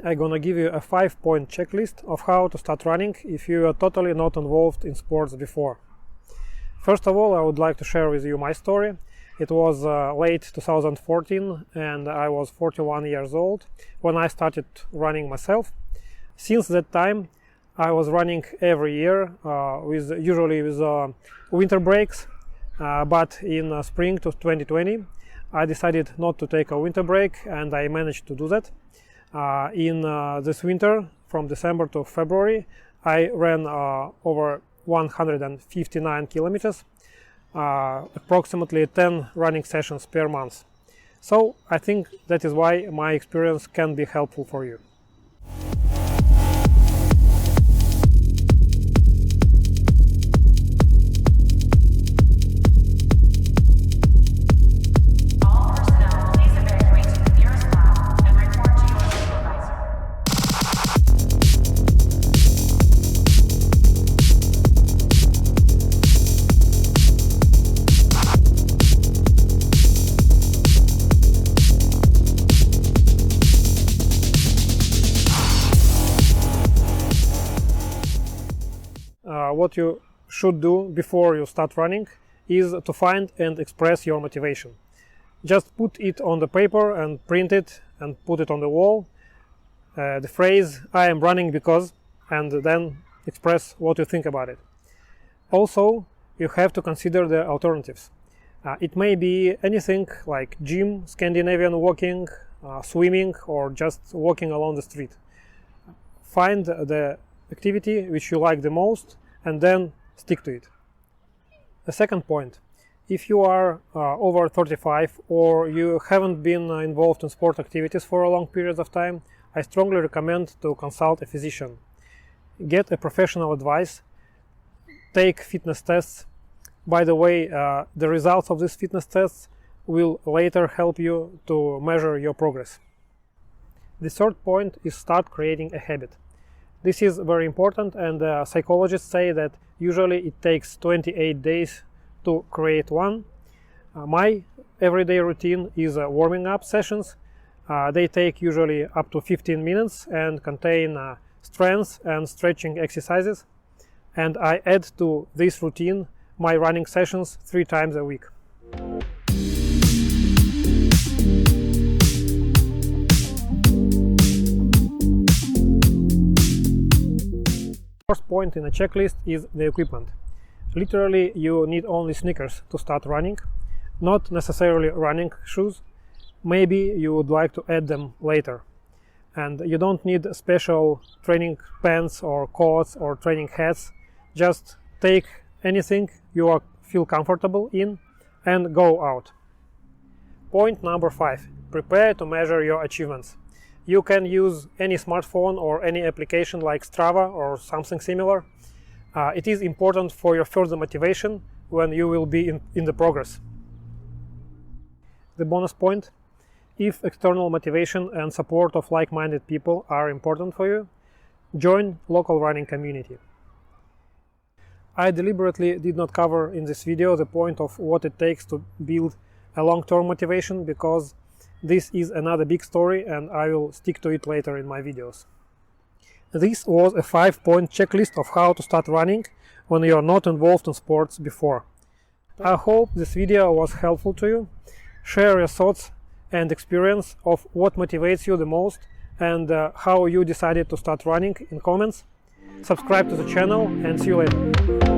I'm gonna give you a 5-point checklist of how to start running if you are totally not involved in sports before. First of all, I would like to share with you my story. It was late 2014 and I was 41 years old when I started running myself. Since that time I was running every year, usually with winter breaks, but in spring to 2020 I decided not to take a winter break, and I managed to do that. In this winter, from December to February, I ran over 159 kilometers, approximately 10 running sessions per month. So I think that is why my experience can be helpful for you. What you should do before you start running is to find and express your motivation. Just put it on the paper and print it and put it on the wall. The phrase "I am running because," and then express what you think about it. Also, you have to consider the alternatives. It may be anything like gym, Scandinavian walking, swimming, or just walking along the street. Find the activity which you like the most and then stick to it. The second point, if you are over 35 or you haven't been involved in sport activities for a long period of time, I strongly recommend to consult a physician. Get a professional advice, take fitness tests. By the way, the results of these fitness tests will later help you to measure your progress. The third point is start creating a habit. This is very important, and psychologists say that usually it takes 28 days to create one. My everyday routine is warming up sessions. They take usually up to 15 minutes and contain strength and stretching exercises. And I add to this routine my running sessions 3 times a week. First point in the checklist is the equipment. Literally, you need only sneakers to start running, not necessarily running shoes. Maybe you would like to add them later. And you don't need special training pants or coats or training hats. Just take anything you feel comfortable in and go out. Point number 5. Prepare to measure your achievements. You can use any smartphone or any application like Strava or something similar. It is important for your further motivation when you will be in the progress. The bonus point: if external motivation and support of like-minded people are important for you, join local running community. I deliberately did not cover in this video the point of what it takes to build a long-term motivation, because this is another big story and I will stick to it later in my videos. This was a 5-point checklist of how to start running when you are not involved in sports before. I hope this video was helpful to you. Share your thoughts and experience of what motivates you the most and how you decided to start running in comments. Subscribe to the channel and see you later.